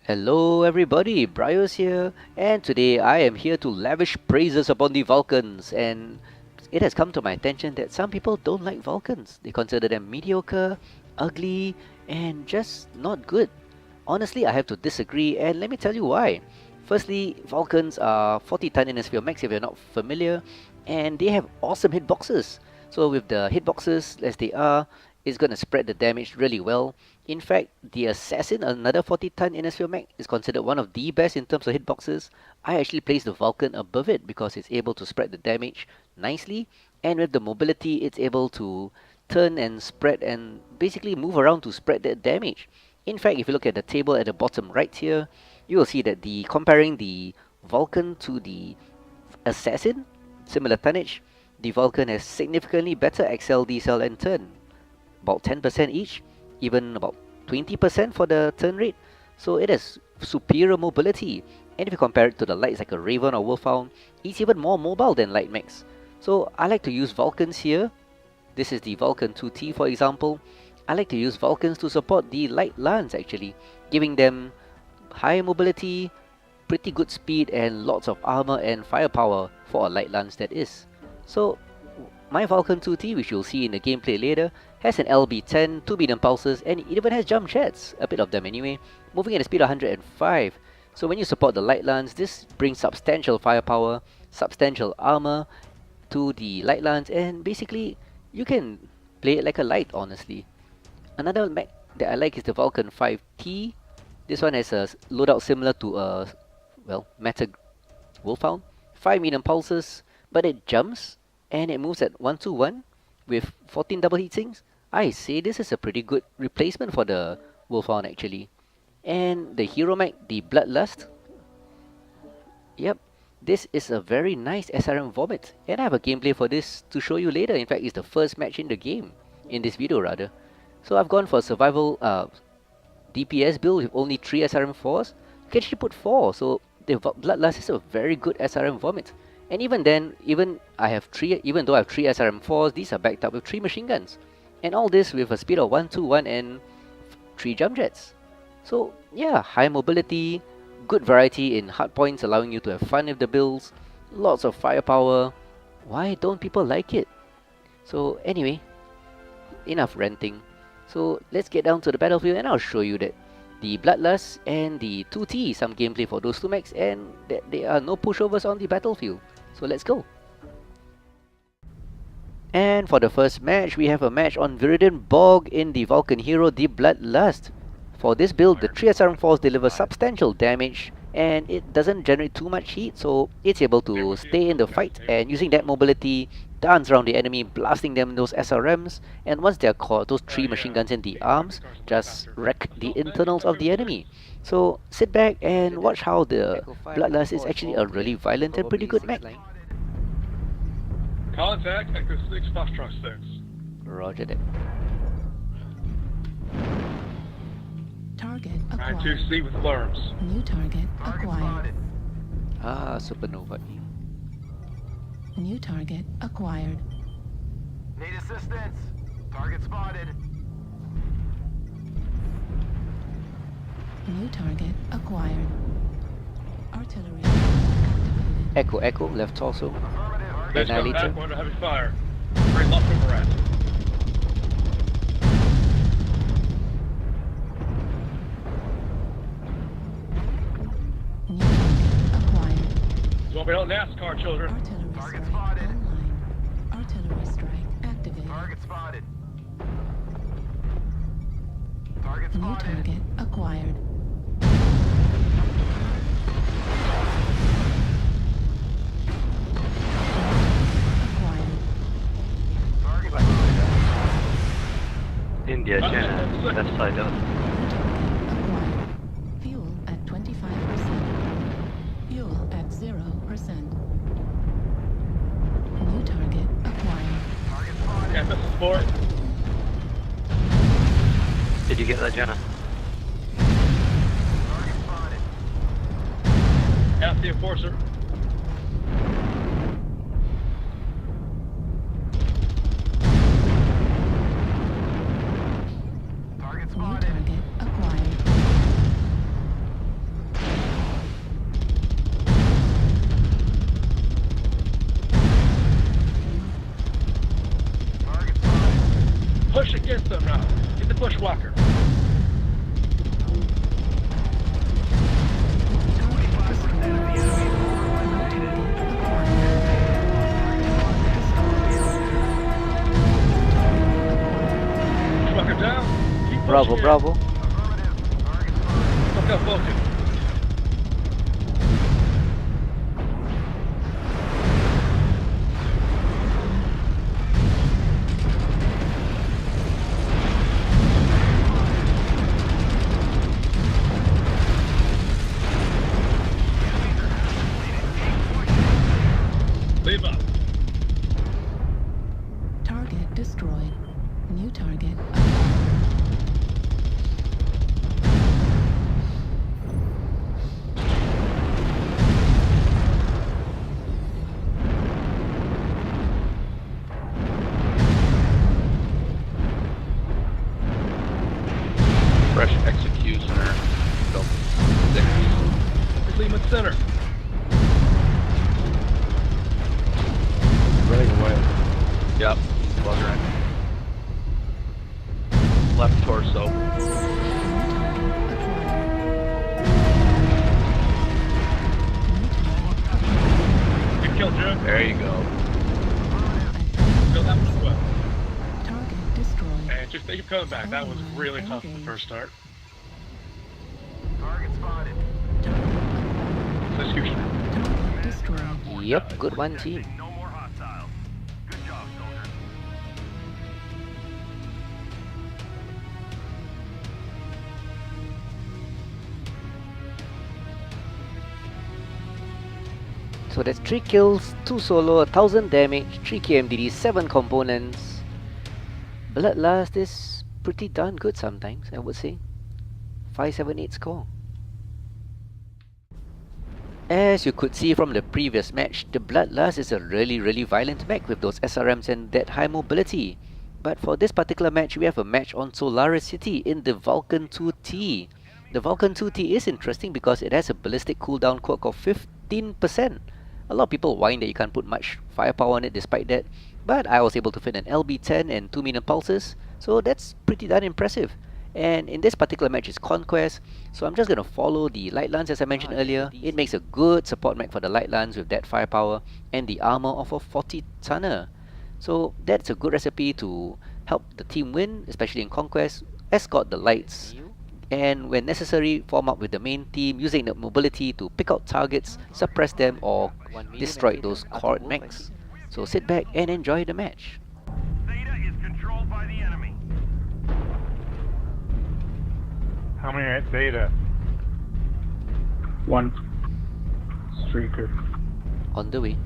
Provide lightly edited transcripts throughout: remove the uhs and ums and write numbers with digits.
Hello everybody, Bryos here, and today I am here to lavish praises upon the Vulcans, and it has come to my attention that some people don't like Vulcans. They consider them mediocre, ugly, and just not good. Honestly, I have to disagree, and let me tell you why. Firstly, Vulcans are 40 ton in a sphere max if you're not familiar, and they have awesome hitboxes. So with the hitboxes as they are, it's gonna spread the damage really well. In fact, the Assassin, another 40 ton Innisfil mech, is considered one of the best in terms of hitboxes. I actually place the Vulcan above it because it's able to spread the damage nicely, and with the mobility, it's able to turn and spread and basically move around to spread that damage. In fact, if you look at the table at the bottom right here, you will see that comparing the Vulcan to the Assassin, similar tonnage, the Vulcan has significantly better XL, decel, and turn, about 10% each, even about 20% for the turn rate. So it has superior mobility, and if you compare it to the lights like a Raven or Wolfhound, it's even more mobile than light mechs. So I like to use Vulcans here. This is the Vulcan 2T for example. I like to use Vulcans to support the light lance actually, giving them high mobility, pretty good speed, and lots of armor and firepower for a light lance that is. So my Vulcan 2T, which you'll see in the gameplay later, has an LB10, 2 medium pulses, and it even has jump jets, a bit of them anyway, moving at a speed of 105. So when you support the light lance, this brings substantial firepower, substantial armor to the light lance, and basically you can play it like a light, honestly. Another mech that I like is the Vulcan 5T. This one has a loadout similar to a, well, Meta Wolfhound. 5 medium pulses, but it jumps and it moves at 1-1 with 14 double heat sinks. I say this is a pretty good replacement for the Wolfhound actually. And the hero mech, the Bloodlust. Yep, this is a very nice SRM vomit, and I have a gameplay for this to show you later. In fact, it's the first match in the game, in this video rather. So I've gone for a survival DPS build with only 3 SRM4s. You can actually put 4, so the Bloodlust is a very good SRM vomit. And even then, even though I have 3 SRM4s, these are backed up with 3 machine guns. And all this with a speed of 1-1 and 3 jump jets. So yeah, high mobility, good variety in hard points allowing you to have fun with the builds, lots of firepower. Why don't people like it? So anyway, enough ranting. So let's get down to the battlefield and I'll show you that the Bloodlust and the 2T, some gameplay for those two mechs, and that there are no pushovers on the battlefield. So let's go. And for the first match, we have a match on Viridian Bog in the Vulcan hero, the Bloodlust. For this build, the 3 SRM4s deliver substantial damage and it doesn't generate too much heat, so it's able to stay in the fight and using that mobility, dance around the enemy, blasting them with those SRMs, and once they're caught, those 3 machine guns in the arms just wreck the internals of the enemy. So sit back and watch how the Bloodlust is actually a really violent and pretty good mech. Contact, Echo 6, Foxtrot 6. Roger that. Target acquired. 92C with alarms. New target acquired. Ah, Supernova. New target acquired. Need assistance. Target spotted. New target acquired. Artillery activated. Echo, Echo, left torso. Base Annihilator. contact, under heavy fire. Great left over rat. New target acquired. Don't be on NASCAR, children. Artillery Target strike spotted. online. Artillery strike activated. Target spotted. Target New spotted. target acquired. Acquired. Target spotted. India, China, left side up. New target acquired. Fuel at 25%. Fuel at 0%. New target acquired. Target spotted. Campus support. Did you get that, Jenna? Target spotted. Half the enforcer. Target New spotted. target acquired. Bravo, in. bravo. Look up Vulcan. Leave up. Target destroyed. New target. Fresh executioner. Go. Leave him at center. Running away. Yep. Buzzering. Left torso. You killed Jim. There you go. Kill that one as well. Target destroyed. And just keep coming back. That was really tough at the first start. Target spotted. Executioner. Target destroyed. Yep, good one, team. No more hostiles. Good job, soldier. So that's 3 kills, 2 solo, 1000 damage, 3 KMDD, 7 components. Bloodlust is pretty darn good sometimes, I would say. 578 score. As you could see from the previous match, the Bloodlust is a really violent mech with those SRMs and that high mobility. But for this particular match, we have a match on Solaris City in the Vulcan 2T. The Vulcan 2T is interesting because it has a ballistic cooldown quirk of 15%. A lot of people whine that you can't put much firepower on it despite that, but I was able to fit an LB10 and 2 million pulses, so that's pretty darn impressive. And in this particular match is Conquest, so I'm just going to follow the Light Lance as I mentioned earlier. It makes a good support mech for the Light Lance with that firepower and the armor of a 40 tonner. So that's a good recipe to help the team win, especially in Conquest. Escort the lights, and when necessary, form up with the main team using the mobility to pick out targets, suppress them, or destroy those core mechs. So sit back and enjoy the match. Theta is controlled by the enemy. How many are at Theta? One. Streaker. On the way.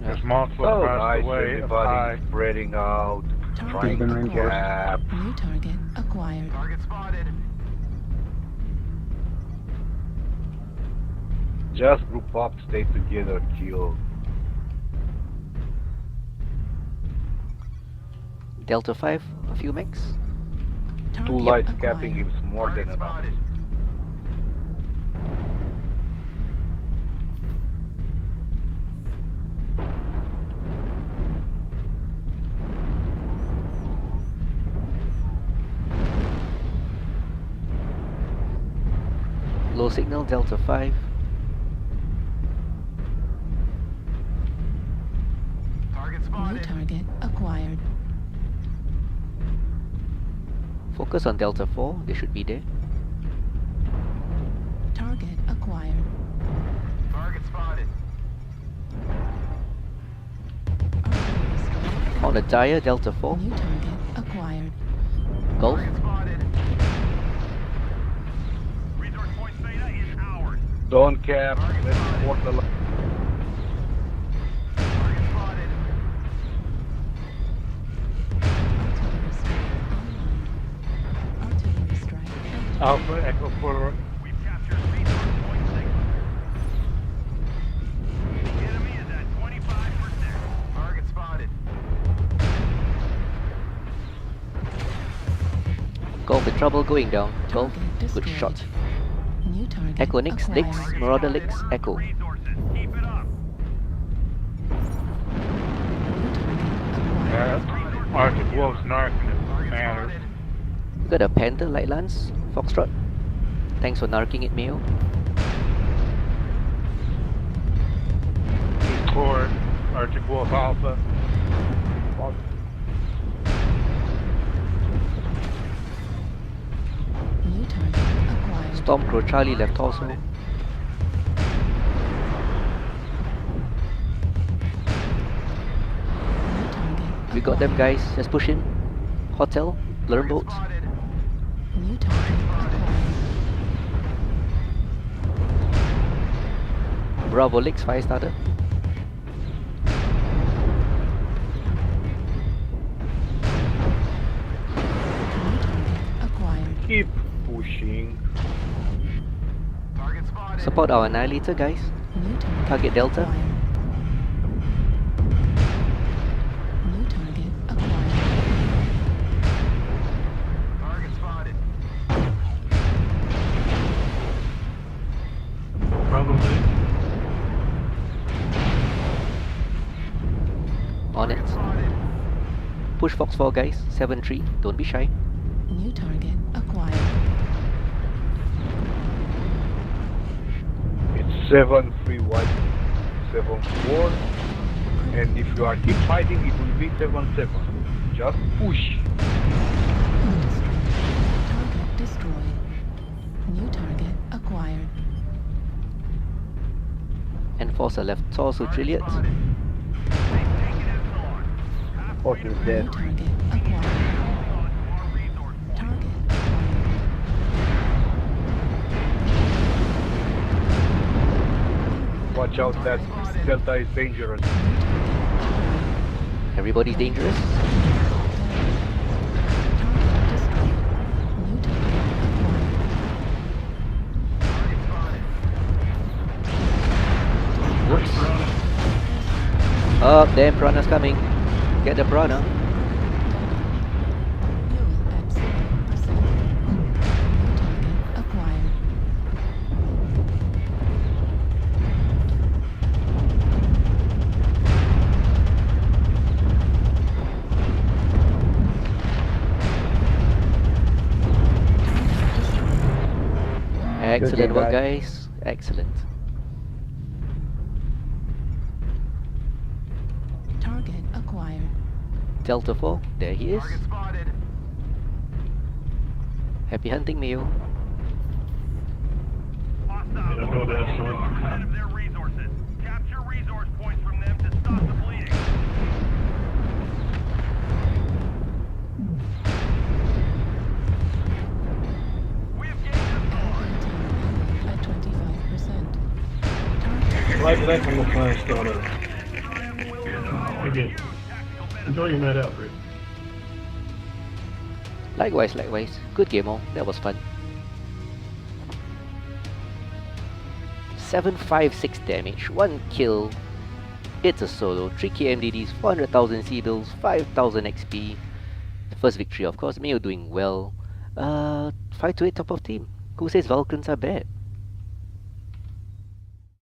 There's multiple Oh, across nice, the way. everybody spreading out, trying to Target grab. New target acquired. Target spotted. Just group up, stay together, kill. Delta 5, a few mechs. Two Target lights acquired. capping is more than Target enough. spotted. Low signal, Delta 5. Target New spotted. target acquired. Focus on Delta 4, they should be there. Target acquired. Target spotted. Artillery strike. On the Dire, Delta 4. New target acquired. Golf. Target spotted. Resource point Theta is ours. Don't cap, let's support the line. Target spotted. Artillery strike online. Artillery strike. Alpha Echo forward. We've captured resource point Sigma. The enemy is at 25%. Target spotted. Golf with trouble going down. Golf, Target good destroyed. shot. New target Echo Nix, acquired. Nix, Marauder Nix, Echo. Resources. Keep it up. New target acquired. Arctic Wolf's narking it. Target Matters. spotted. You got a Panther, Light Lance, Foxtrot. Thanks for narking it, Mayo. He's core. Arctic Wolf Alpha. New target acquired. Stormcrow Charlie left torso. New target We got them, acquired. guys. Let's push in. Hotel, learn boats. New target acquired. Bravo Licks, fire starter. New target acquired. Keep pushing. Target spotted. Support our Annihilator, guys. New target Target Delta. acquired. New target acquired. Target spotted. Probably. On it. Push Fox 4, guys. 7-3. Don't be shy. New target acquired. It's 7-3 white, 7-4. And if you are keep fighting, it will be 7-7. Just push. Target destroyed. New target acquired. Enforcer left torso, Trilliot. Fortune is New dead. target acquired. Target acquired. Watch out, that Delta is dangerous. Everybody's dangerous. Target destroyed. New target acquired. Whoops. Oh, damn, Piranha's coming. Get the Piranha. Fuel at 0%. New target acquired. Excellent work, guys. Excellent. Target acquired. Delta 4, there he is. Target spotted. Happy hunting, Mayo. Hostile. don't know that, son. Ahead of their resources. Capture resource points from them to stop the bleeding. We have gained the score. At 25%. Target Like that from the flying starter. Again. Enjoy your night out, Rick. Likewise, likewise. Good game, all. That was fun. 756 damage, 1 kill. It's a solo. 3k MDDs, 400,000 C bills, 5,000 XP. The first victory, of course. Mayo doing well. 5 to 8 top of team. Who says Vulcans are bad?